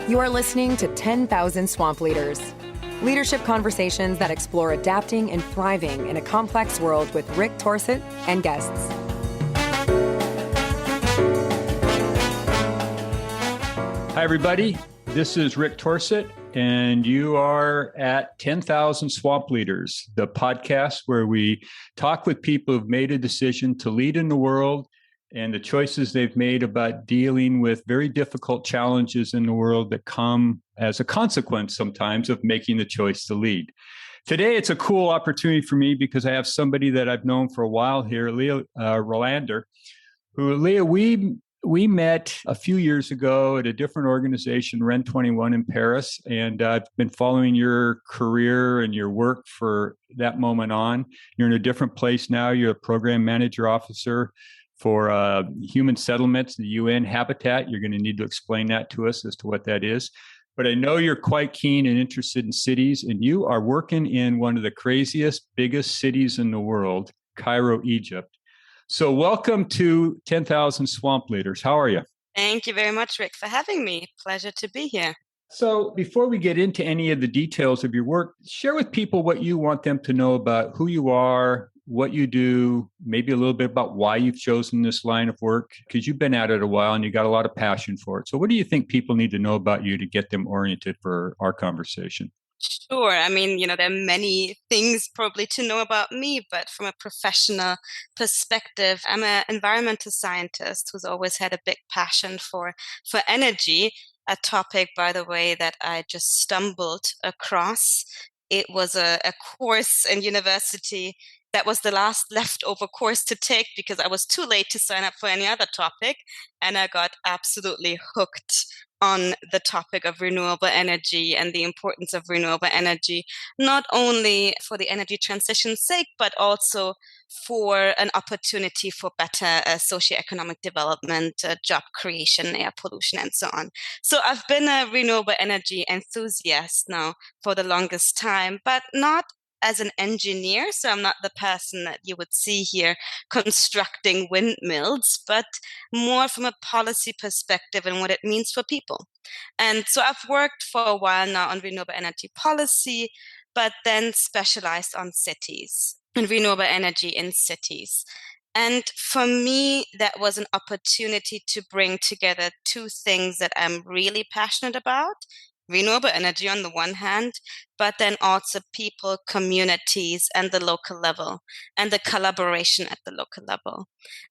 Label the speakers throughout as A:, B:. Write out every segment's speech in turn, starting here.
A: You are listening to 10,000 Swamp Leaders, leadership conversations that explore adapting and thriving in a complex world with Rick Torsett and guests.
B: Hi, everybody. This is Rick Torsett, and you are at 10,000 Swamp Leaders, the podcast where we talk with people who've made a decision to lead in the world and the choices they've made about dealing with very difficult challenges in the world that come as a consequence sometimes of making the choice to lead. Today, it's a cool opportunity for me because I have somebody that I've known for a while here, Lea Ranalder, who, Lea, we met a few years ago at a different organization, Ren 21 in Paris, and I've been following your career and your work for that moment on. You're in a different place now. You're a program manager officer for human settlements, the UN Habitat. You're going to need to explain that to us as to what that is. But I know you're quite keen and interested in cities, and you are working in one of the craziest, biggest cities in the world, Cairo, Egypt. So welcome to 10,000 Swamp Leaders. How are you?
C: Thank you very much, Rick, for having me. Pleasure to be here.
B: So before we get into any of the details of your work, share with people what you want them to know about who you are, what you do, maybe a little bit about why you've chosen this line of work, because you've been at it a while and you got a lot of passion for it. So what do you think people need to know about you to get them oriented for our conversation?
C: Sure. I mean, there are many things probably to know about me, but from a professional perspective, I'm an environmental scientist who's always had a big passion for energy, a topic, by the way, that I just stumbled across. It was a course in university that was the last leftover course to take because I was too late to sign up for any other topic. And I got absolutely hooked on the topic of renewable energy and the importance of renewable energy, not only for the energy transition's sake, but also for an opportunity for better socioeconomic development, job creation, air pollution, and so on. So I've been a renewable energy enthusiast now for the longest time, but not as an engineer, so I'm not the person that you would see here constructing windmills, but more from a policy perspective and what it means for people. And so I've worked for a while now on renewable energy policy, but then specialized on cities and renewable energy in cities. And for me, that was an opportunity to bring together two things that I'm really passionate about. Renewable energy on the one hand, but then also people, communities, and the local level, and the collaboration at the local level.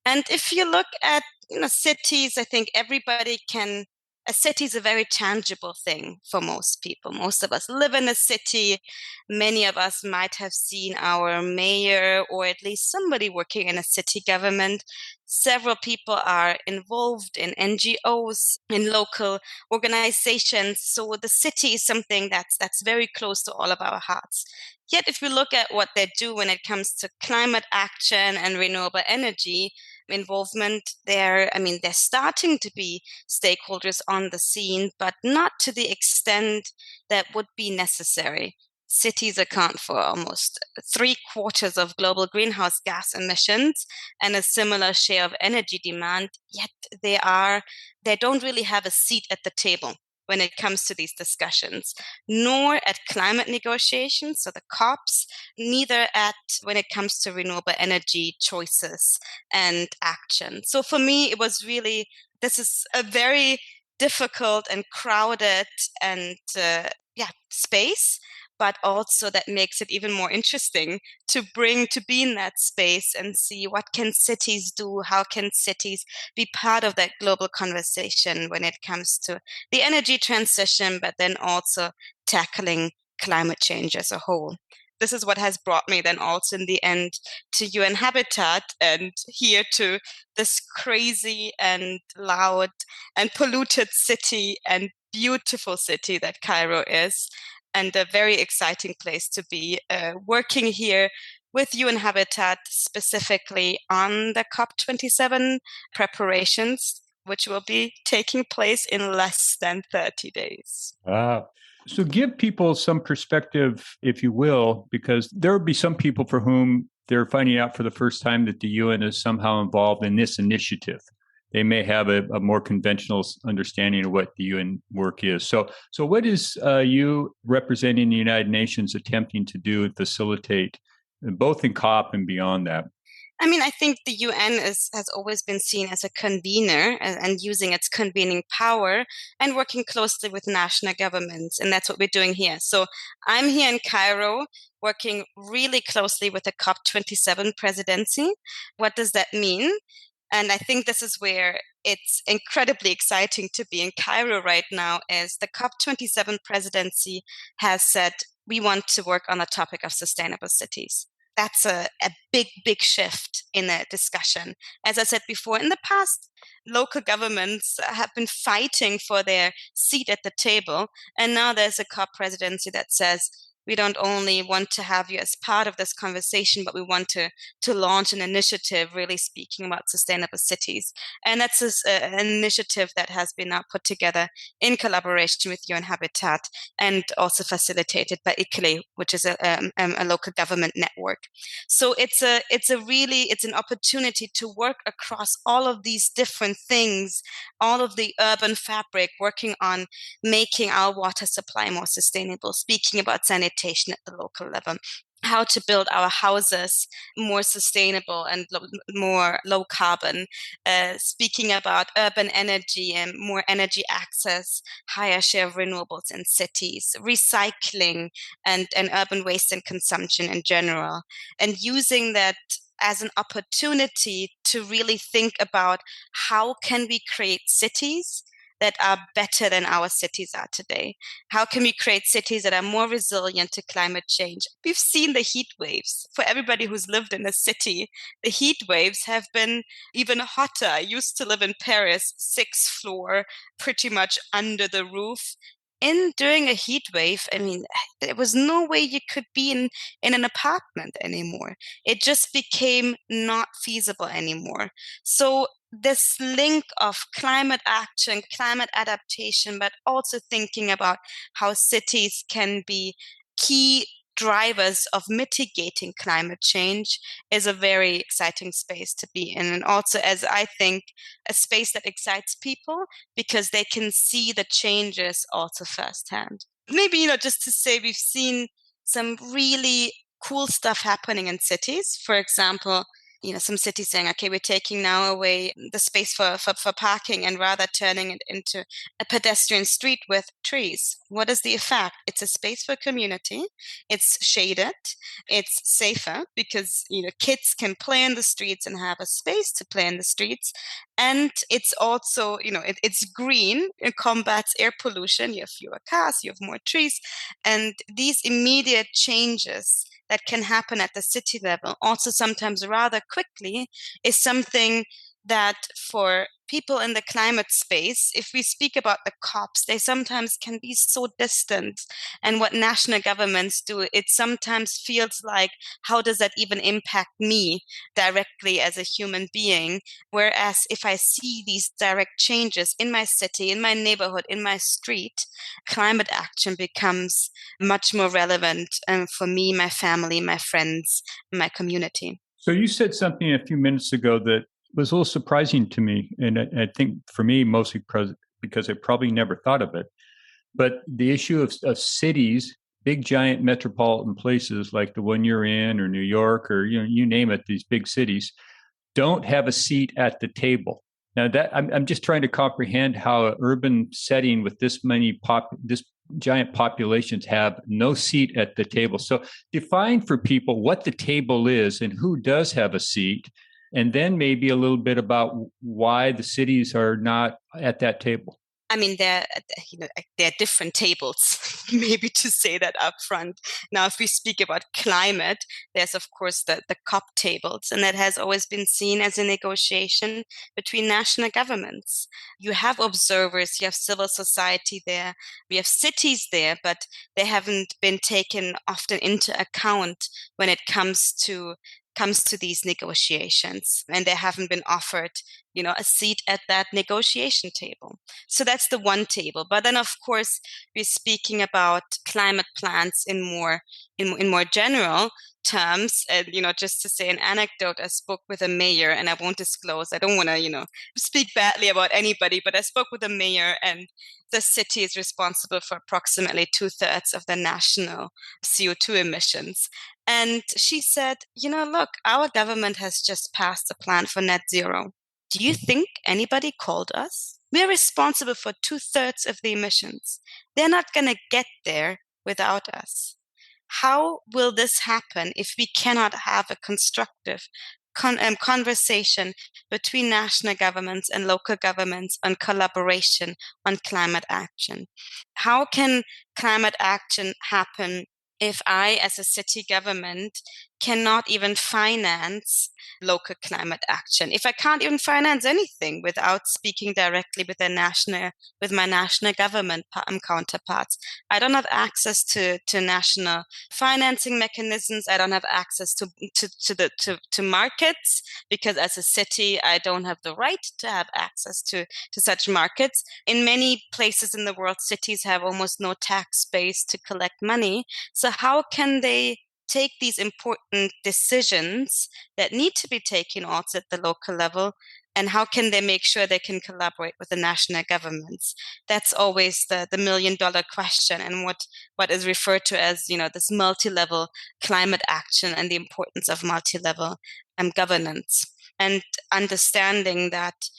C: And if you look at cities, I think a city is a very tangible thing for most people. Most of us live in a city. Many of us might have seen our mayor or at least somebody working in a city government. Several people are involved in NGOs, in local organizations. So the city is something that's very close to all of our hearts. Yet if we look at what they do when it comes to climate action and renewable energy involvement, they're starting to be stakeholders on the scene, but not to the extent that would be necessary. Cities account for almost 3/4 of global greenhouse gas emissions and a similar share of energy demand, yet they don't really have a seat at the table when it comes to these discussions, nor at climate negotiations, so the COPs, neither at when it comes to renewable energy choices and action. So for me, it was really, this is a very difficult and crowded and space, but also that makes it even more interesting to be in that space and see what can cities do, how can cities be part of that global conversation when it comes to the energy transition, but then also tackling climate change as a whole. This is what has brought me then also in the end to UN Habitat and here to this crazy and loud and polluted city and beautiful city that Cairo is, and a very exciting place to be working here with UN Habitat specifically on the COP27 preparations, which will be taking place in less than 30 days.
B: Wow. So give people some perspective, if you will, because there will be some people for whom they're finding out for the first time that the UN is somehow involved in this initiative. they may have a more conventional understanding of what the UN work is. So what is you representing the United Nations attempting to do and facilitate, both in COP and beyond that?
C: I mean, I think the UN has always been seen as a convener and using its convening power and working closely with national governments. And that's what we're doing here. So I'm here in Cairo working really closely with the COP27 presidency. What does that mean? And I think this is where it's incredibly exciting to be in Cairo right now, as the COP27 presidency has said, we want to work on the topic of sustainable cities. That's a big, big shift in the discussion. As I said before, in the past, local governments have been fighting for their seat at the table. And now there's a COP presidency that says, we don't only want to have you as part of this conversation, but we want to launch an initiative really speaking about sustainable cities. And that's an initiative that has been now put together in collaboration with UN Habitat and also facilitated by ICLEI, which is a local government network. So it's an opportunity to work across all of these different things, all of the urban fabric, working on making our water supply more sustainable, speaking about sanitation at the local level, how to build our houses more sustainable and more low carbon, speaking about urban energy and more energy access, higher share of renewables in cities, recycling and urban waste and consumption in general, and using that as an opportunity to really think about how can we create cities that are better than our cities are today? How can we create cities that are more resilient to climate change? We've seen the heat waves. For everybody who's lived in a city, the heat waves have been even hotter. I used to live in Paris, 6th floor, pretty much under the roof. During a heat wave, I mean, there was no way you could be in an apartment anymore. It just became not feasible anymore. So this link of climate action, climate adaptation, but also thinking about how cities can be key drivers of mitigating climate change is a very exciting space to be in. And also, as I think, a space that excites people because they can see the changes also firsthand. Maybe, just to say, we've seen some really cool stuff happening in cities. For example, some cities saying, okay, we're taking now away the space for parking and rather turning it into a pedestrian street with trees. What is the effect? It's a space for community. It's shaded. It's safer because, kids can play in the streets and have a space to play in the streets. And it's also, it's green. It combats air pollution. You have fewer cars, you have more trees. And these immediate changes that can happen at the city level, also sometimes rather quickly, is something that for people in the climate space, if we speak about the COPs, they sometimes can be so distant. And what national governments do, it sometimes feels like, how does that even impact me directly as a human being? Whereas if I see these direct changes in my city, in my neighborhood, in my street, climate action becomes much more relevant for me, my family, my friends, my community.
B: So you said something a few minutes ago that was a little surprising to me, and I think for me mostly because I probably never thought of it. But the issue of cities, big giant metropolitan places like the one you're in, or New York, or you name it, these big cities, don't have a seat at the table. Now that I'm just trying to comprehend how an urban setting with this giant populations have no seat at the table. So define for people what the table is and who does have a seat. And then maybe a little bit about why the cities are not at that table.
C: I mean, there are different tables, maybe to say that up front. Now, if we speak about climate, there's, of course, the COP tables, and that has always been seen as a negotiation between national governments. You have observers, you have civil society there, we have cities there, but they haven't been taken often into account when it comes to these negotiations, and they haven't been offered, a seat at that negotiation table. So that's the one table. But then, of course, we're speaking about climate plans in more general terms. And, just to say an anecdote, I spoke with a mayor, and I won't disclose. I don't want to, speak badly about anybody, but I spoke with a mayor, and the city is responsible for approximately 2/3 of the national CO2 emissions. And she said, look, our government has just passed a plan for net zero. Do you think anybody called us? We're responsible for 2/3 of the emissions. They're not going to get there without us. How will this happen if we cannot have a constructive conversation between national governments and local governments on collaboration on climate action? How can climate action happen if I, as a city government, cannot even finance local climate action? If I can't even finance anything without speaking directly with my national government counterparts, I don't have access to national financing mechanisms. I don't have access to markets, because as a city, I don't have the right to have access to such markets. In many places in the world, cities have almost no tax base to collect money. So how can they take these important decisions that need to be taken also at the local level, and how can they make sure they can collaborate with the national governments? That's always the million-dollar question, and what is referred to as, this multi-level climate action and the importance of multi-level governance, and understanding that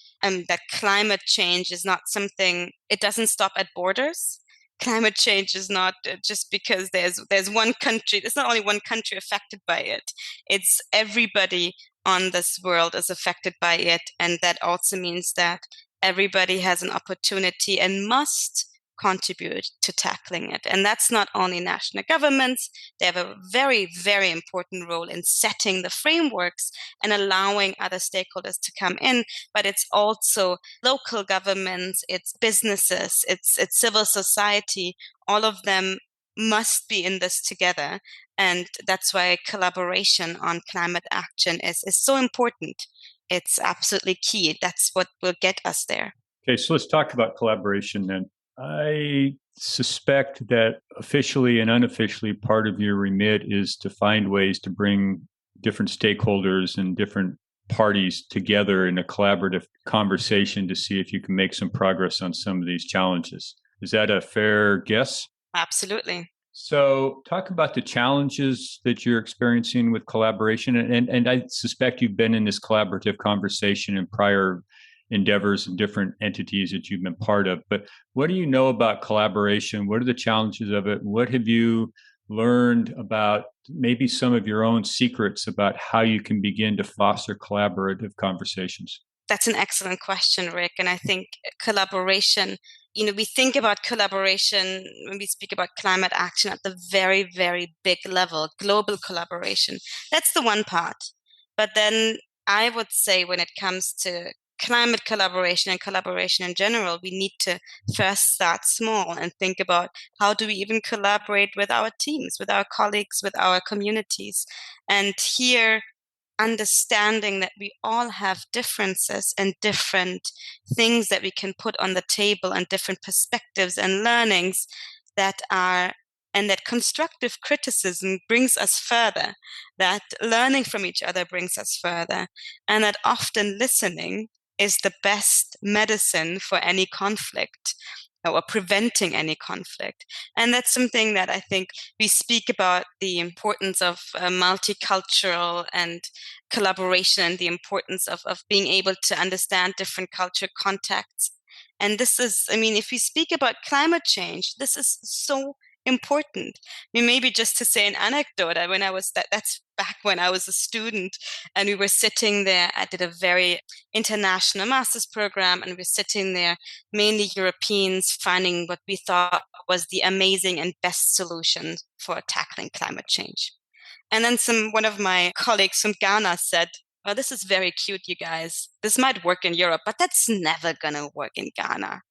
C: climate change is not something, it doesn't stop at borders. Climate change is not just because there's one country. There's not only one country affected by it. It's everybody on this world is affected by it. And that also means that everybody has an opportunity and must contribute to tackling it. And that's not only national governments. They have a very, very important role in setting the frameworks and allowing other stakeholders to come in, but it's also local governments, it's businesses, it's civil society. All of them must be in this together. And that's why collaboration on climate action is so important. It's absolutely key. That's what will get us there.
B: Okay, so let's talk about collaboration then. I suspect that officially and unofficially part of your remit is to find ways to bring different stakeholders and different parties together in a collaborative conversation to see if you can make some progress on some of these challenges. Is that a fair guess?
C: Absolutely.
B: So talk about the challenges that you're experiencing with collaboration. And I suspect you've been in this collaborative conversation in prior endeavors and different entities that you've been part of. But what do you know about collaboration? What are the challenges of it? What have you learned about maybe some of your own secrets about how you can begin to foster collaborative conversations?
C: That's an excellent question, Rick. And I think collaboration, we think about collaboration when we speak about climate action at the very, very big level, global collaboration. That's the one part. But then I would say when it comes to climate collaboration and collaboration in general, we need to first start small and think about how do we even collaborate with our teams, with our colleagues, with our communities. And here, understanding that we all have differences and different things that we can put on the table and different perspectives and learnings and that constructive criticism brings us further, that learning from each other brings us further, and that often listening is the best medicine for any conflict or preventing any conflict. And that's something that I think we speak about, the importance of multicultural and collaboration, and the importance of being able to understand different culture contexts. And this is, if we speak about climate change, this is so important. Maybe just to say an anecdote, that's back when I was a student and we were sitting there. I did a very international master's program, and we were sitting there, mainly Europeans, finding what we thought was the amazing and best solution for tackling climate change. And then one of my colleagues from Ghana said, "Oh, this is very cute, you guys. This might work in Europe, but that's never going to work in Ghana.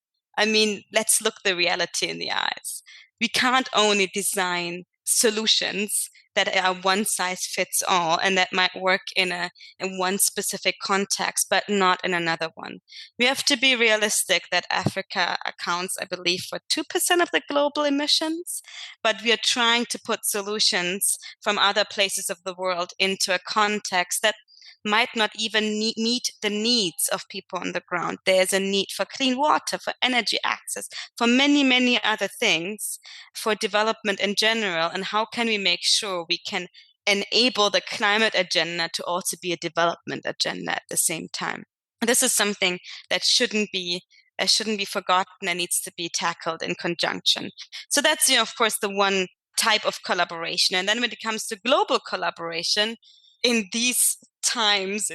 C: Let's look the reality in the eyes. We can't only design solutions that are one size fits all and that might work in one specific context, but not in another one. We have to be realistic that Africa accounts, I believe, for 2% of the global emissions, but we are trying to put solutions from other places of the world into a context that might not even meet the needs of people on the ground. There's a need for clean water, for energy access, for many, many other things, for development in general. And how can we make sure we can enable the climate agenda to also be a development agenda at the same time? This is something that shouldn't be forgotten and needs to be tackled in conjunction. So that's, of course, the one type of collaboration. And then when it comes to global collaboration, in these times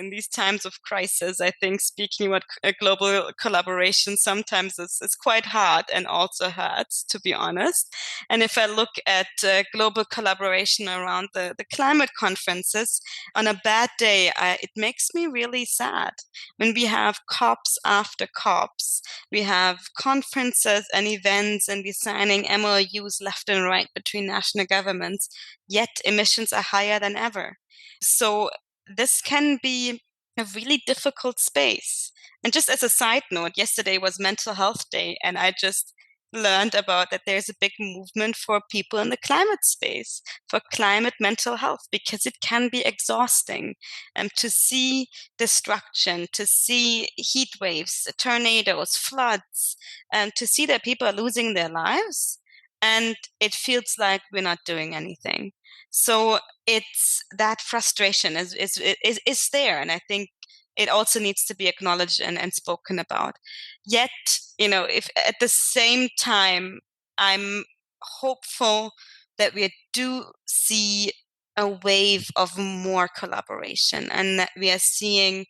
C: of crisis, I think speaking about global collaboration sometimes is quite hard and also hurts, to be honest. And if I look at global collaboration around the climate conferences, on a bad day, it makes me really sad. When we have COPs after COPs, we have conferences and events and we're signing MOUs left and right between national governments, yet emissions are higher than ever. So this can be a really difficult space. And just as a side note, yesterday was Mental Health Day, and I just learned about that there's a big movement for people in the climate space, for climate mental health, because it can be exhausting to see destruction, to see heat waves, tornadoes, floods, and to see that people are losing their lives. And it feels like we're not doing anything. So it's that frustration is there. And I think it also needs to be acknowledged and spoken about. Yet, if at the same time, I'm hopeful that we do see a wave of more collaboration and that we are seeing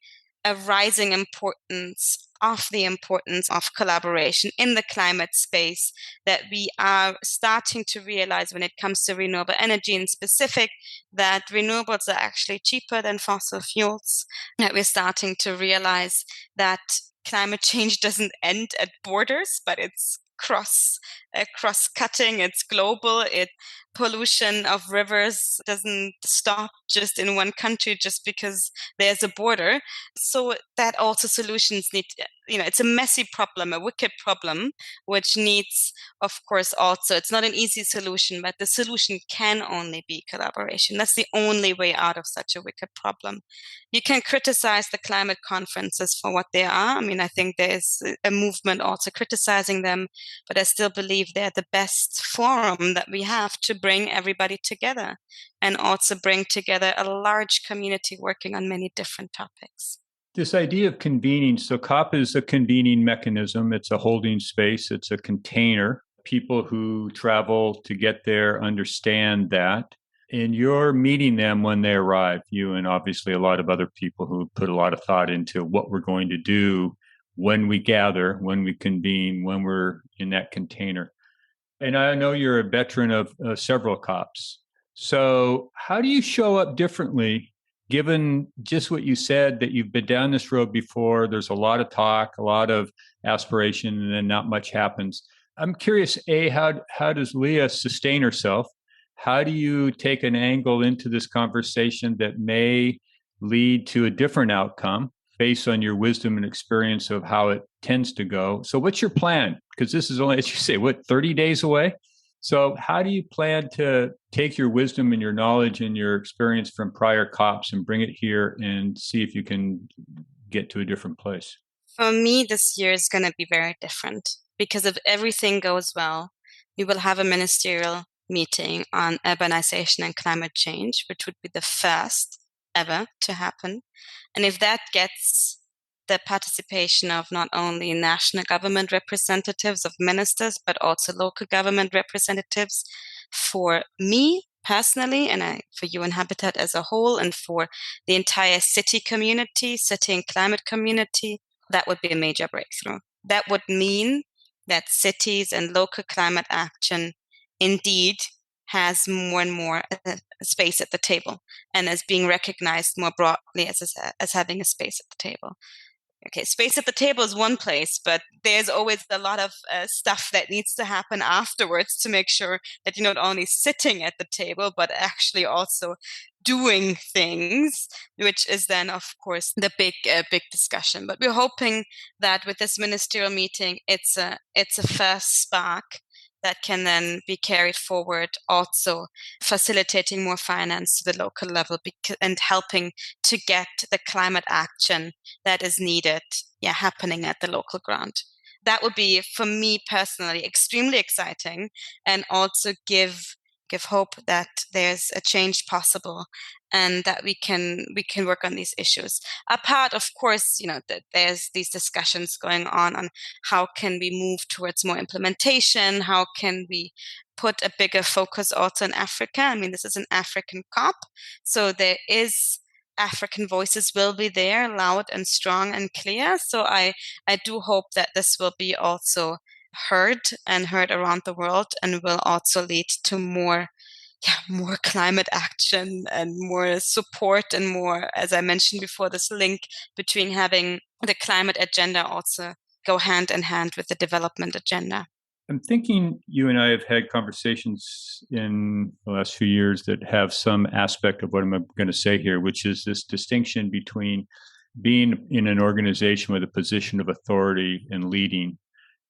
C: a rising importance of collaboration in the climate space, that we are starting to realize when it comes to renewable energy in specific, that renewables are actually cheaper than fossil fuels, that we're starting to realize that climate change doesn't end at borders, but it's cross-cutting, it's global. Pollution of rivers doesn't stop just in one country just because there's a border. So that also solutions need, it's a messy problem, a wicked problem, which needs, of course, also, it's not an easy solution, but the solution can only be collaboration. That's the only way out of such a wicked problem. You can criticize the climate conferences for what they are. I mean, I think there's a movement also criticizing them, but I still believe they're the best forum that we have to bring everybody together and also bring together a large community working on many different topics.
B: This idea of convening, so COP is a convening mechanism. It's a holding space. It's a container. People who travel to get there understand that. And you're meeting them when they arrive, you and obviously a lot of other people who put a lot of thought into what we're going to do when we gather, when we convene, when we're in that container. And I know you're a veteran of several COPs. So how do you show up differently, given just what you said, that you've been down this road before? There's a lot of talk, a lot of aspiration, and then not much happens. I'm curious, how does Lea sustain herself? How do you take an angle into this conversation that may lead to a different outcome based on your wisdom and experience of how it tends to go? So what's your plan? Because this is only, as you say, 30 days away? So how do you plan to take your wisdom and your knowledge and your experience from prior COPs and bring it here and see if you can get to a different place?
C: For me, this year is going to be very different because if everything goes well, we will have a ministerial meeting on urbanization and climate change, which would be the first ever to happen. And if that gets the participation of not only national government representatives, of ministers, but also local government representatives, for me personally, and for UN Habitat as a whole, and for the entire city community, city and climate community, that would be a major breakthrough. That would mean that cities and local climate action indeed has more and more space at the table and is being recognized more broadly as having a space at the table. okay, space at the table is one place, but there's always a lot of stuff that needs to happen afterwards to make sure that you're not only sitting at the table, but actually also doing things, which is then, of course, the big discussion. But we're hoping that with this ministerial meeting, it's a first spark that can then be carried forward, also facilitating more finance to the local level and helping to get the climate action that is needed, happening at the local ground. That would be, for me personally, extremely exciting, and also give hope that there's a change possible and that we can work on these issues. Apart, of course, that there's these discussions going on how can we move towards more implementation, how can we put a bigger focus also in Africa. I mean, this is an African COP, so there is African voices will be there, loud and strong and clear. So I do hope that this will be also heard around the world, and will also lead to more climate action and more support, and more, as I mentioned before, this link between having the climate agenda also go hand in hand with the development agenda.
B: I'm thinking you and I have had conversations in the last few years that have some aspect of what I'm going to say here, which is this distinction between being in an organization with a position of authority and leading,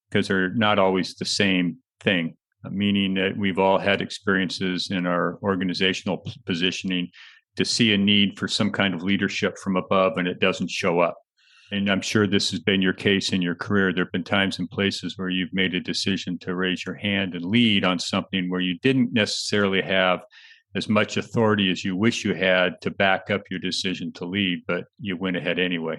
B: because they're not always the same thing, meaning that we've all had experiences in our organizational positioning to see a need for some kind of leadership from above, and it doesn't show up. And I'm sure this has been your case in your career. There have been times and places where you've made a decision to raise your hand and lead on something where you didn't necessarily have as much authority as you wish you had to back up your decision to lead, but you went ahead anyway.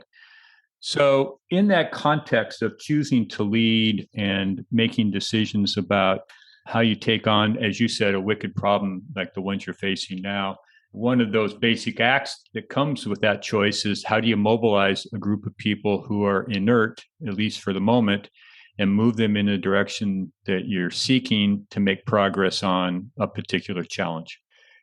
B: So in that context of choosing to lead and making decisions about how you take on, as you said, a wicked problem like the ones you're facing now, one of those basic acts that comes with that choice is how do you mobilize a group of people who are inert, at least for the moment, and move them in a direction that you're seeking to make progress on a particular challenge.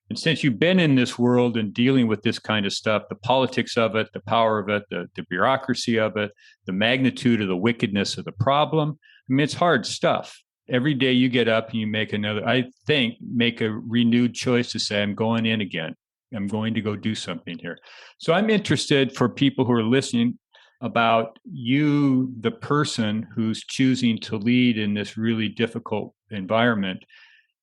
B: And since you've been in this world and dealing with this kind of stuff, the politics of it, the power of it, the bureaucracy of it, the magnitude of the wickedness of the problem, I mean, it's hard stuff. Every day you get up and you make a renewed choice to say, I'm going in again. I'm going to go do something here. So I'm interested, for people who are listening, about you, the person who's choosing to lead in this really difficult environment.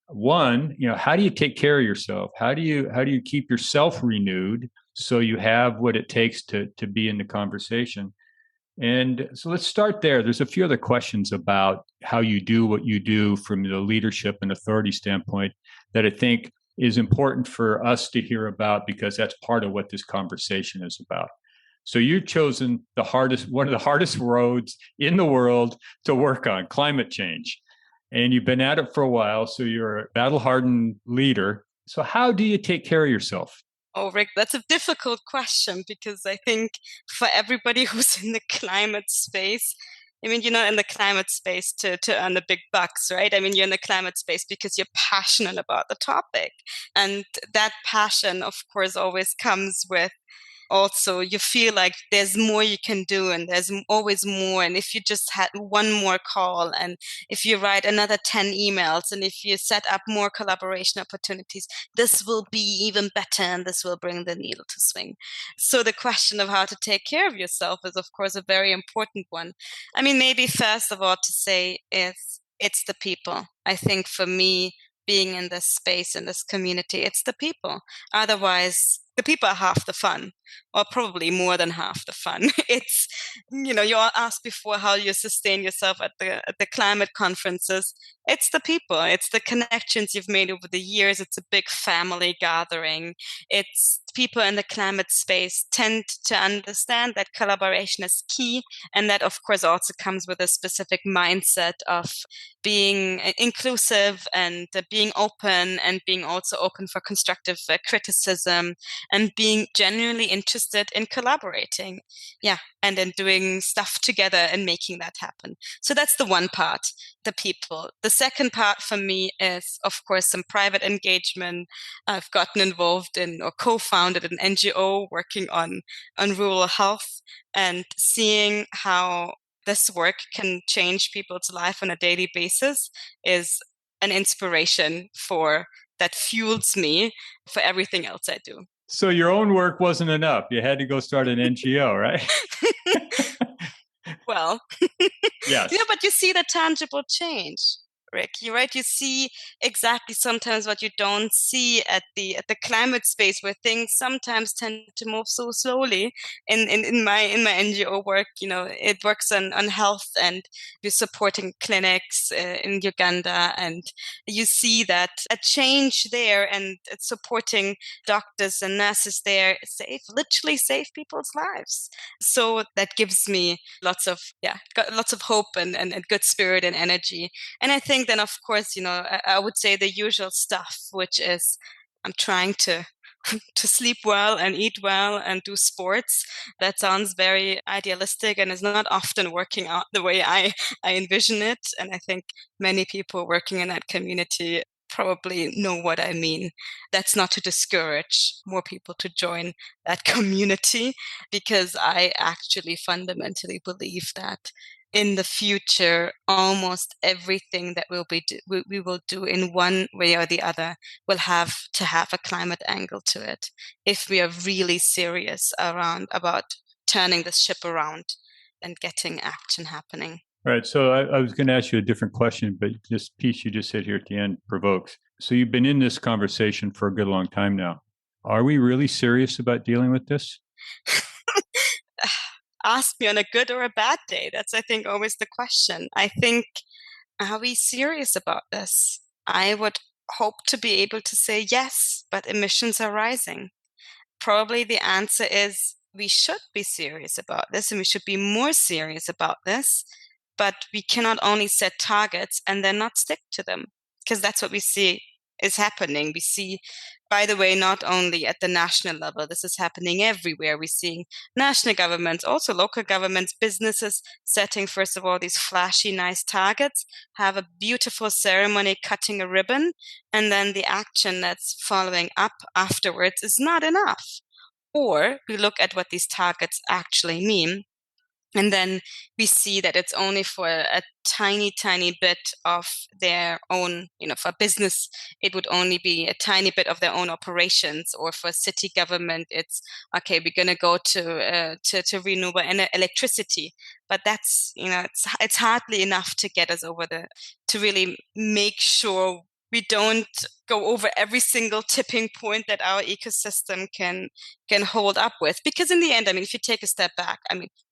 B: One, how do you take care of yourself? How do you keep yourself renewed so you have what it takes to be in the conversation? And so let's start there. There's a few other questions about how you do what you do from the leadership and authority standpoint that I think is important for us to hear about, because that's part of what this conversation is about. So you've chosen one of the hardest roads in the world to work on, climate change. And you've been at it for a while, so you're a battle-hardened leader. So how do you take care of yourself?
C: Oh, Rick, that's a difficult question, because I think for everybody who's in the climate space, I mean, you're not in the climate space to earn the big bucks, right? I mean, you're in the climate space because you're passionate about the topic. And that passion, of course, always comes with also you feel like there's more you can do, and there's always more. And if you just had one more call, and if you write another 10 emails, and if you set up more collaboration opportunities, this will be even better, and this will bring the needle to swing. So the question of how to take care of yourself is, of course, a very important one. I mean, maybe first of all to say is it's the people. I think for me, being in this space, in this community, it's the people. Otherwise, the people are half the fun, or probably more than half the fun. It's, you all asked before how you sustain yourself at the climate conferences. It's the people, it's the connections you've made over the years. It's a big family gathering. It's people in the climate space tend to understand that collaboration is key. And that, of course, also comes with a specific mindset of being inclusive and being open, and being also open for constructive criticism, and being genuinely interested in collaborating. And then doing stuff together and making that happen. So that's the one part, the people. The second part for me is, of course, some private engagement. I've gotten involved in or co-founded founded an NGO working on rural health, and seeing how this work can change people's life on a daily basis is an inspiration for that fuels me for everything else I do.
B: So your own work wasn't enough. You had to go start an NGO, right?
C: Well,
B: yes.
C: But you see the tangible change, Rick. You're right. You see exactly sometimes what you don't see at the climate space, where things sometimes tend to move so slowly. In my NGO work, it works on health, and we're supporting clinics in Uganda, and you see that a change there, and it's supporting doctors and nurses there literally save people's lives. So that gives me lots of hope and good spirit and energy. And I think then, of course, I would say the usual stuff, which is I'm trying to sleep well and eat well and do sports. That sounds very idealistic and is not often working out the way I envision it. And I think many people working in that community probably know what I mean. That's not to discourage more people to join that community, because I actually fundamentally believe that in the future, almost everything that we will do in one way or the other will have to have a climate angle to it, if we are really serious about turning this ship around and getting action happening.
B: All right. So I was going to ask you a different question, but this piece you just said here at the end provokes. So you've been in this conversation for a good long time now. Are we really serious about dealing with this?
C: Ask me on a good or a bad day. That's, I think, always the question. I think, are we serious about this? I would hope to be able to say yes, but emissions are rising. Probably the answer is we should be serious about this, and we should be more serious about this. But we cannot only set targets and then not stick to them, because that's what we see is happening. We see, by the way, not only at the national level, this is happening everywhere. We're seeing national governments, also local governments, businesses setting, first of all, these flashy, nice targets, have a beautiful ceremony cutting a ribbon, and then the action that's following up afterwards is not enough. Or we look at what these targets actually mean, and then we see that it's only for a tiny, tiny bit of their own, for business, it would only be a tiny bit of their own operations. Or for city government, it's, okay, we're going to go to renewable electricity. But that's, it's hardly enough to get us over to really make sure we don't go over every single tipping point that our ecosystem can hold up with. Because in the end, if you take a step back,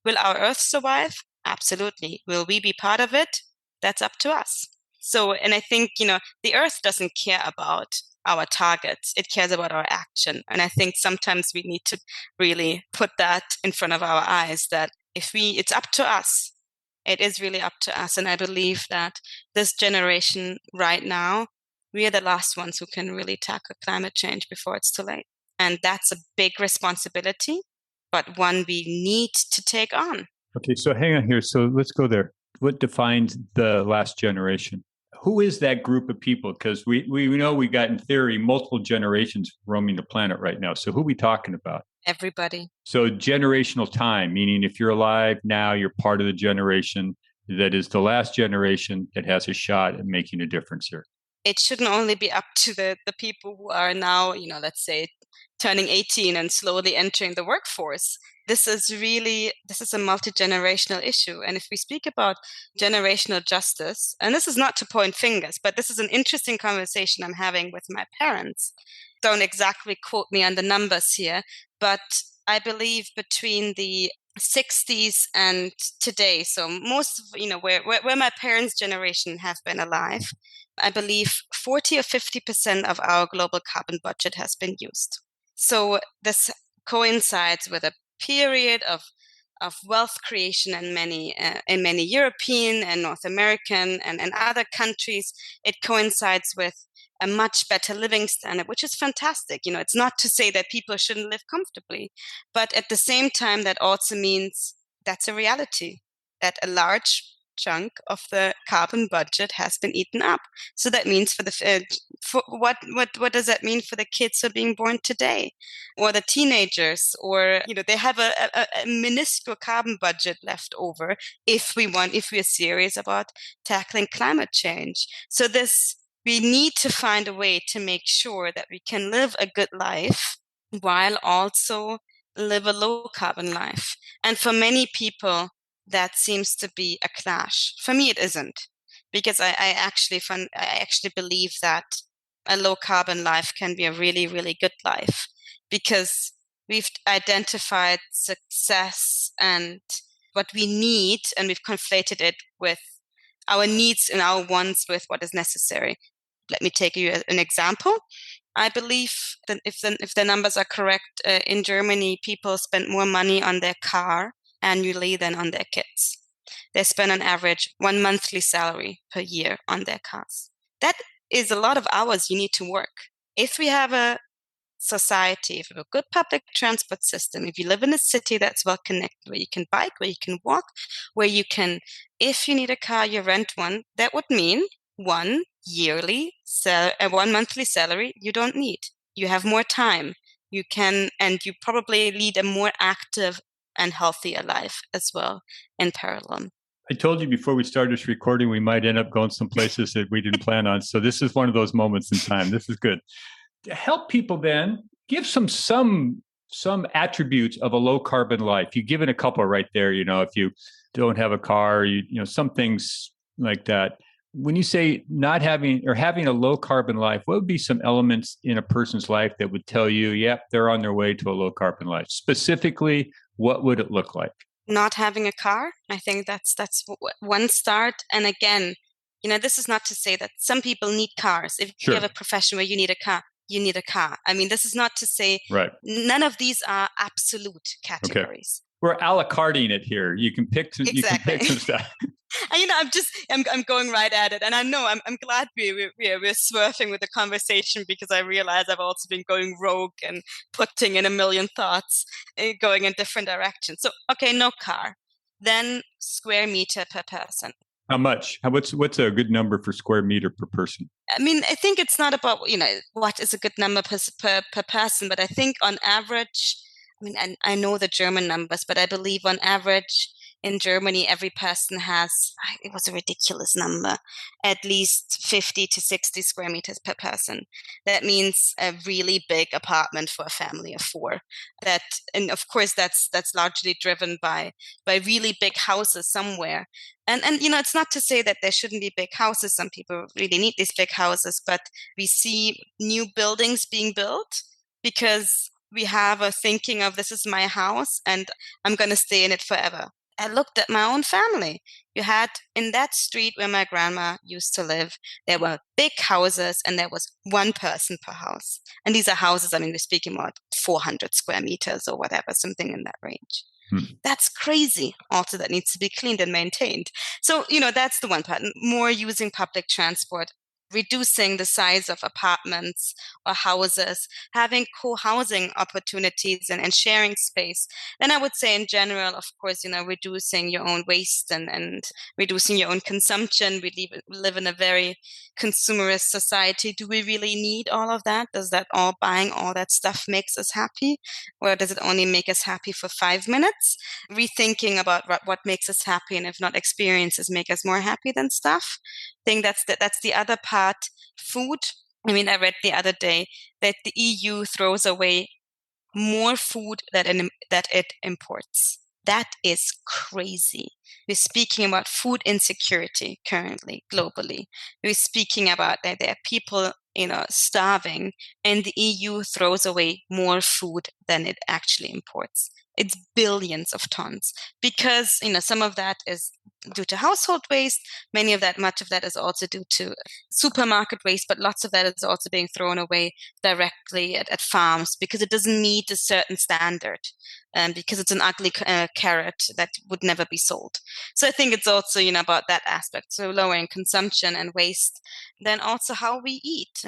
C: will our Earth survive? Absolutely. Will we be part of it? That's up to us. So, and I think, the Earth doesn't care about our targets. It cares about our action. And I think sometimes we need to really put that in front of our eyes, that it's up to us. It is really up to us. And I believe that this generation right now, we are the last ones who can really tackle climate change before it's too late. And that's a big responsibility, but one we need to take on.
B: Okay, so hang on here. So let's go there. What defines the last generation? Who is that group of people? Because we know we got, in theory, multiple generations roaming the planet right now. So who are we talking about?
C: Everybody.
B: So generational time, meaning if you're alive now, you're part of the generation that is the last generation that has a shot at making a difference here.
C: It shouldn't only be up to the people who are now, let's say, turning 18 and slowly entering the workforce. This is a multi-generational issue. And if we speak about generational justice, and this is not to point fingers, but this is an interesting conversation I'm having with my parents. Don't exactly quote me on the numbers here, but I believe between the 60s and today, so most of, where my parents' generation have been alive, I believe 40 or 50% of our global carbon budget has been used. So this coincides with a period of wealth creation in many European and North American and other countries. It coincides with a much better living standard, which is fantastic. It's not to say that people shouldn't live comfortably, but at the same time, that also means that's a reality, that a large chunk of the carbon budget has been eaten up. So that means for what does that mean for the kids who are being born today, or the teenagers, or they have a minuscule carbon budget left over if we're serious about tackling climate change. So we need to find a way to make sure that we can live a good life while also live a low carbon life. And for many people, that seems to be a clash. For me, it isn't, because I actually believe that a low carbon life can be a really, really good life, because we've identified success and what we need, and we've conflated it with our needs and our wants with what is necessary. Let me take you an example. I believe that if the numbers are correct, in Germany, people spend more money on their car annually than on their kids. They spend on average 1 monthly salary per year on their cars. That is a lot of hours you need to work. If we have a society, if we have a good public transport system, if you live in a city that's well connected, where you can bike, where you can walk, where you can, if you need a car, you rent one, that would mean one monthly salary you don't need. You have more time. You can, and you probably lead a more active and healthier life as well in parallel.
B: I told you before we started this recording, we might end up going some places that we didn't plan on. So this is one of those moments in time. This is good. To help people then, give some attributes of a low carbon life. You've given a couple right there, if you don't have a car, some things like that. When you say not having or having a low carbon life, what would be some elements in a person's life that would tell you, yep, they're on their way to a low carbon life? Specifically, what would it look like?
C: Not having a car. I think that's one start. And again, this is not to say that some people need cars. If you have a profession where you need a car, you need a car. I mean, this is not to say none of these are absolute categories.
B: Okay. We're a la carting it here. You can pick some, you can pick some stuff.
C: I'm going right at it, and I know I'm glad we're swerving with the conversation, because I realize I've also been going rogue and putting in a million thoughts, going in different directions. So, okay, no car, then square meter per person.
B: How much? What's a good number for square meter per person?
C: I mean, I think it's not about what is a good number per person, but I think on average, I know the German numbers, but I believe on average in Germany, every person has, it was a ridiculous number, at least 50 to 60 square meters per person. That means a really big apartment for a family of 4. And of course, that's largely driven by really big houses somewhere. And it's not to say that there shouldn't be big houses. Some people really need these big houses, but we see new buildings being built because we have a thinking of, this is my house and I'm going to stay in it forever. I looked at my own family. You had, in that street where my grandma used to live, there were big houses and there was one person per house. And these are houses, we're speaking about 400 square meters or whatever, something in that range. That's crazy. Also, that needs to be cleaned and maintained. So, that's the one part. More using public transport, reducing the size of apartments or houses, having co-housing opportunities and sharing space. Then I would say in general, of course, reducing your own waste and reducing your own consumption. We live in a very consumerist society. Do we really need all of that? Does that buying all that stuff makes us happy? Or does it only make us happy for 5 minutes? Rethinking about what makes us happy, and if not experiences make us more happy than stuff. I think that's the other part. Food. I read the other day that the EU throws away more food that it imports. That is crazy. We're speaking about food insecurity currently, globally. We're speaking about that there are people, starving, and the EU throws away more food than it actually imports. It's billions of tons, because some of that is due to household waste. Much of that is also due to supermarket waste, but lots of that is also being thrown away directly at farms because it doesn't meet a certain standard, because it's an ugly carrot that would never be sold. So I think it's also about that aspect. So lowering consumption and waste. Then also how we eat.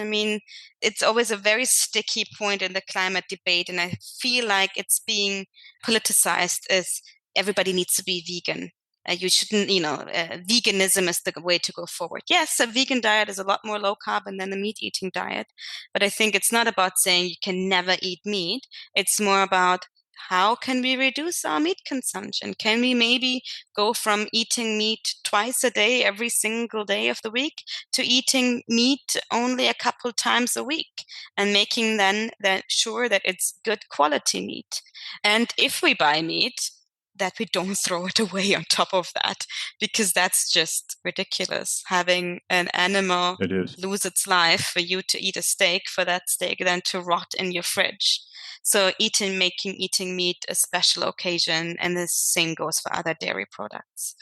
C: It's always a very sticky point in the climate debate, and I feel like it's being politicized as everybody needs to be vegan. You shouldn't, veganism is the way to go forward. Yes, a vegan diet is a lot more low carbon than a meat eating diet. But I think it's not about saying you can never eat meat. It's more about how can we reduce our meat consumption? Can we maybe go from eating meat twice a day, every single day of the week, to eating meat only a couple times a week and making then that sure that it's good quality meat? And if we buy meat, that we don't throw it away on top of that, because that's just ridiculous. Having an animal
B: It is.
C: lose its life for you to eat a steak, for that steak then to rot in your fridge. So making eating meat a special occasion, and the same goes for other dairy products.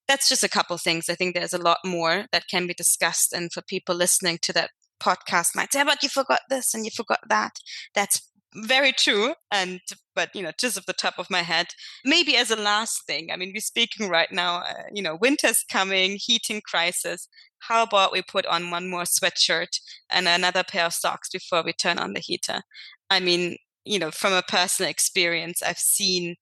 C: That's just a couple things. I think there's a lot more that can be discussed, and for people listening to that podcast might say, but you forgot this and you forgot that. That's very true. But just off the top of my head, maybe as a last thing, I mean, we're speaking right now, winter's coming, heating crisis. How about we put on one more sweatshirt and another pair of socks before we turn on the heater? I mean, from a personal experience, I've seen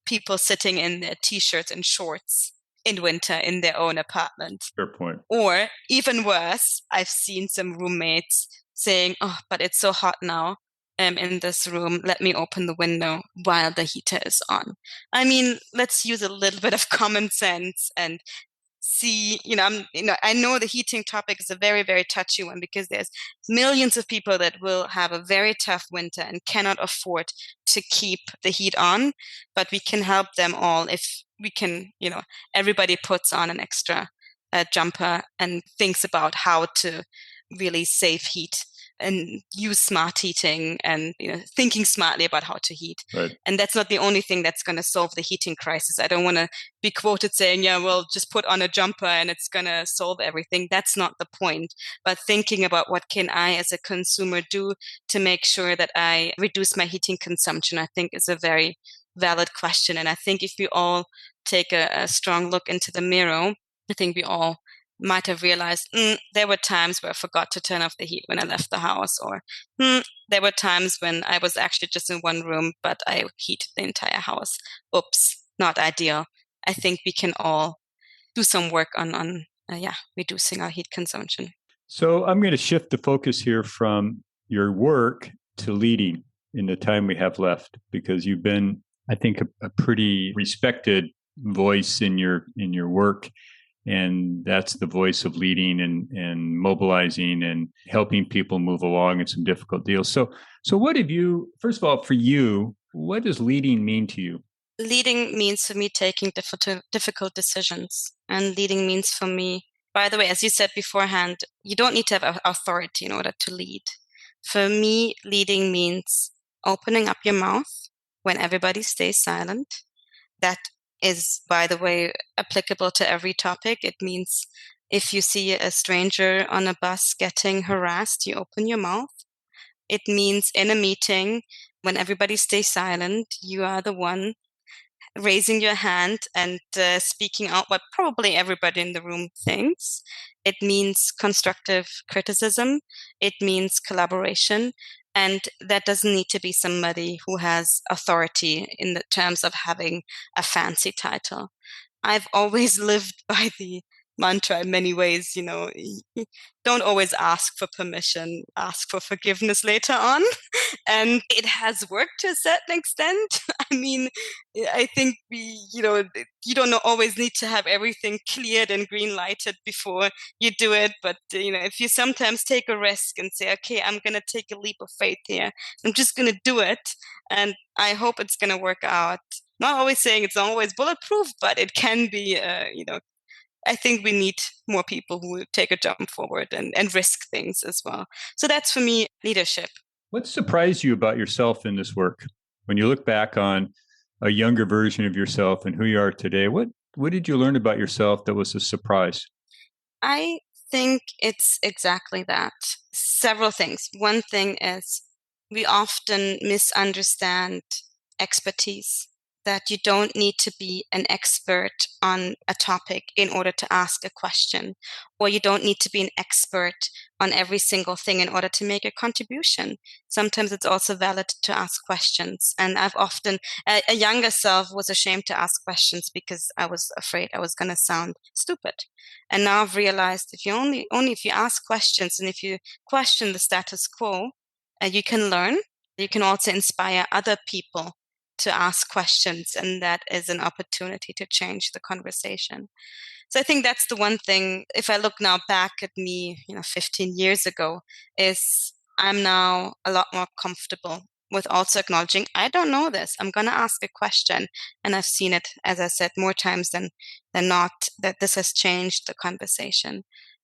C: people sitting in their t-shirts and shorts in winter in their own apartment.
B: Fair point.
C: Or even worse, I've seen some roommates saying, oh, but it's so hot now in this room. Let me open the window while the heater is on. I mean, let's use a little bit of common sense and see, I know the heating topic is a very, very touchy one, because there's millions of people that will have a very tough winter and cannot afford to keep the heat on, but we can help them all if we can, everybody puts on an extra jumper and thinks about how to really save heat and use smart heating and thinking smartly about how to heat.
B: Right.
C: And that's not the only thing that's going to solve the heating crisis. I don't want to be quoted saying, yeah, well, just put on a jumper and it's going to solve everything. That's not the point. But thinking about what can I as a consumer do to make sure that I reduce my heating consumption, I think is a very valid question. And I think if we all take a strong look into the mirror, I think we all might have realized there were times where I forgot to turn off the heat when I left the house, or there were times when I was actually just in one room, but I heated the entire house. Oops, not ideal. I think we can all do some work on reducing our heat consumption.
B: So I'm going to shift the focus here from your work to leading in the time we have left, because you've been, I think, a pretty respected voice in your work. And that's the voice of leading and mobilizing and helping people move along in some difficult deals. So what have you, first of all, for you, what does leading mean to you?
C: Leading means for me taking difficult decisions. And leading means for me, by the way, as you said beforehand, you don't need to have authority in order to lead. For me, leading means opening up your mouth when everybody stays silent. That is, by the way, applicable to every topic. It means if you see a stranger on a bus getting harassed, you open your mouth. It means in a meeting, when everybody stays silent, you are the one raising your hand and speaking out what probably everybody in the room thinks. It means constructive criticism. It means collaboration. And that doesn't need to be somebody who has authority in the terms of having a fancy title. I've always lived by the mantra in many ways, don't always ask for permission, ask for forgiveness later on. And it has worked to a certain extent. I mean, I think you don't always need to have everything cleared and green lighted before you do it. But, if you sometimes take a risk and say, okay, I'm going to take a leap of faith here, I'm just going to do it. And I hope it's going to work out. Not always saying it's always bulletproof, but it can be, I think we need more people who take a jump forward and risk things as well. So that's, for me, leadership.
B: What surprised you about yourself in this work? When you look back on a younger version of yourself and who you are today, what did you learn about yourself that was a surprise?
C: I think it's exactly that. Several things. One thing is we often misunderstand expertise. that you don't need to be an expert on a topic in order to ask a question, or you don't need to be an expert on every single thing in order to make a contribution. Sometimes it's also valid to ask questions. And I've often, a younger self was ashamed to ask questions because I was afraid I was going to sound stupid. And now I've realized only if you ask questions and if you question the status quo, you can learn. You can also inspire other people to ask questions, and that is an opportunity to change the conversation. So I think that's the one thing, if I look now back at me, 15 years ago, is I'm now a lot more comfortable with also acknowledging, I don't know this. I'm going to ask a question. And I've seen it, as I said, more times than not, that this has changed the conversation.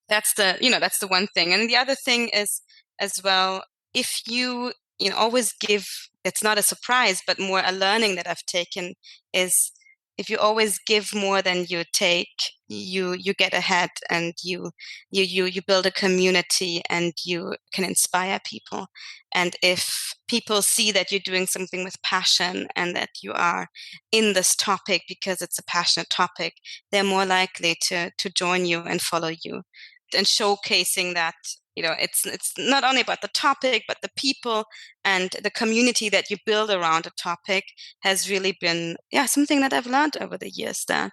C: That's the one thing. And the other thing is as well, if you always give, it's not a surprise, but more a learning that I've taken is, if you always give more than you take, you get ahead, and you build a community, and you can inspire people. And if people see that you're doing something with passion and that you are in this topic because it's a passionate topic, they're more likely to join you and follow you. And showcasing that it's not only about the topic, but the people and the community that you build around a topic has really been something that I've learned over the years. That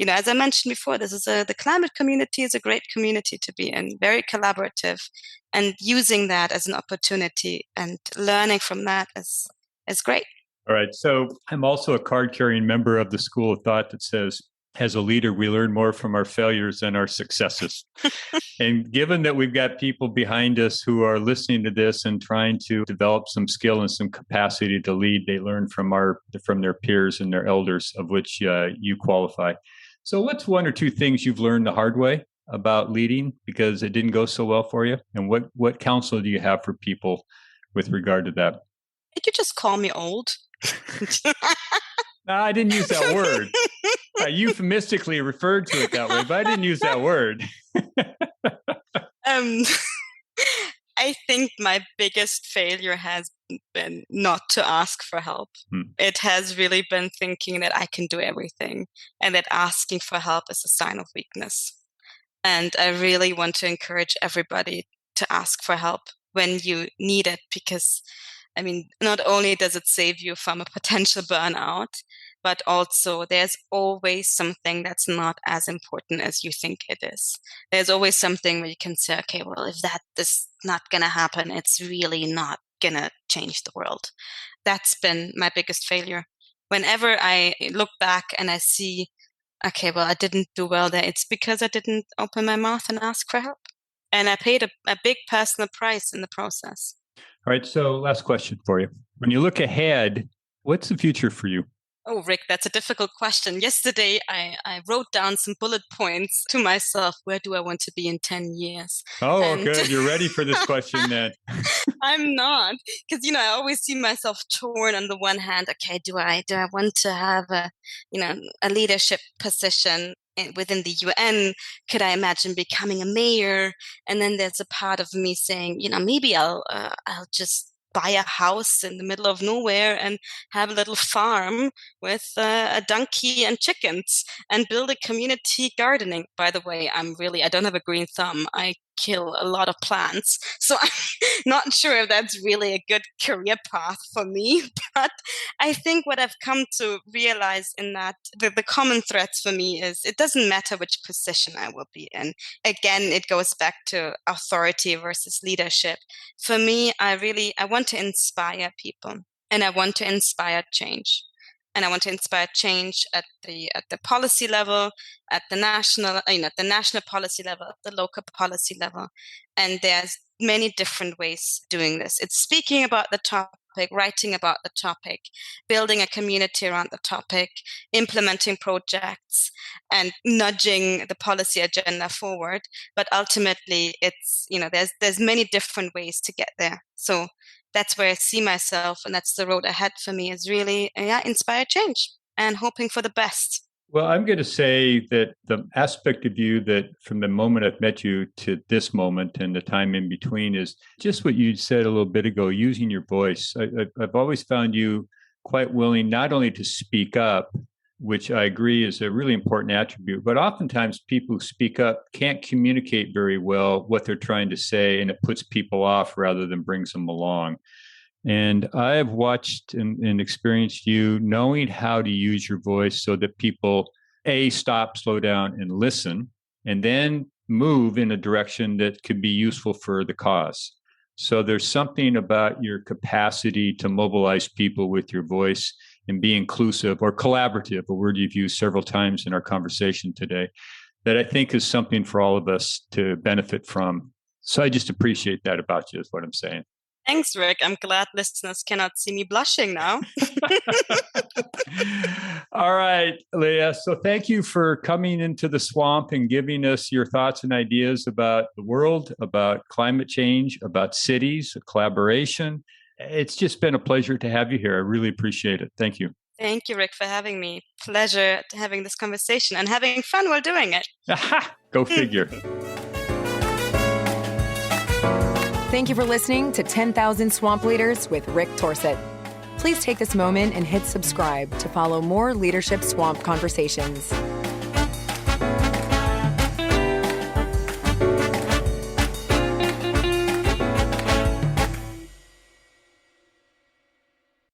C: as I mentioned before, the climate community is a great community to be in, very collaborative, and using that as an opportunity and learning from that is great.
B: All right. So I'm also a card-carrying member of the school of thought that says, as a leader, we learn more from our failures than our successes. And given that we've got people behind us who are listening to this and trying to develop some skill and some capacity to lead, they learn from their peers and their elders, of which you qualify. So what's one or two things you've learned the hard way about leading because it didn't go so well for you? And what counsel do you have for people with regard to that?
C: Did you just call me old?
B: No, I didn't use that word. I euphemistically referred to it that way, but I didn't use that word.
C: I think my biggest failure has been not to ask for help. It has really been thinking that I can do everything, and that asking for help is a sign of weakness. And I really want to encourage everybody to ask for help when you need it, because not only does it save you from a potential burnout, but also there's always something that's not as important as you think it is. There's always something where you can say, okay, well, if that is not going to happen, it's really not going to change the world. That's been my biggest failure. Whenever I look back and I see, okay, well, I didn't do well there, it's because I didn't open my mouth and ask for help. And I paid a big personal price in the process.
B: All right. So last question for you. When you look ahead, what's the future for you?
C: Oh, Rick, that's a difficult question. Yesterday, I wrote down some bullet points to myself. Where do I want to be in 10 years?
B: Oh, good. You're ready for this question then.
C: I'm not, because, I always see myself torn. On the one hand, okay, do I want to have a leadership position within the UN? Could I imagine becoming a mayor? And then there's a part of me saying, maybe I'll just buy a house in the middle of nowhere and have a little farm with a donkey and chickens and build a community gardening. By the way, I don't have a green thumb. I kill a lot of plants. So I'm not sure if that's really a good career path for me. But I think what I've come to realize in that the common threads for me is it doesn't matter which position I will be in. Again, it goes back to authority versus leadership. For me, I want to inspire people, and I want to inspire change. And I want to inspire change at the policy level, at the national policy level, at the local policy level. And there's many different ways doing this. It's speaking about the topic, writing about the topic, building a community around the topic, implementing projects, and nudging the policy agenda forward. But ultimately, it's there's many different ways to get there. So that's where I see myself, and that's the road ahead for me, is really inspire change and hoping for the best.
B: Well, I'm going to say that the aspect of you that from the moment I've met you to this moment and the time in between is just what you said a little bit ago, using your voice. I've always found you quite willing not only to speak up, which I agree is a really important attribute, but oftentimes people who speak up can't communicate very well what they're trying to say, and it puts people off rather than brings them along. And I have watched and experienced you knowing how to use your voice so that people, A, stop, slow down, and listen, and then move in a direction that could be useful for the cause. So there's something about your capacity to mobilize people with your voice and be inclusive or collaborative, a word you've used several times in our conversation today, that I think is something for all of us to benefit from. So I just appreciate that about you, is what I'm saying.
C: Thanks, Rick. I'm glad listeners cannot see me blushing now.
B: All right, Lea. So thank you for coming into the swamp and giving us your thoughts and ideas about the world, about climate change, about cities, collaboration. It's just been a pleasure to have you here. I really appreciate it. Thank you.
C: Thank you, Rick, for having me. Pleasure having this conversation and having fun while doing it.
B: Go figure.
A: Thank you for listening to 10,000 Swamp Leaders with Rick Torsett. Please take this moment and hit subscribe to follow more Leadership Swamp conversations.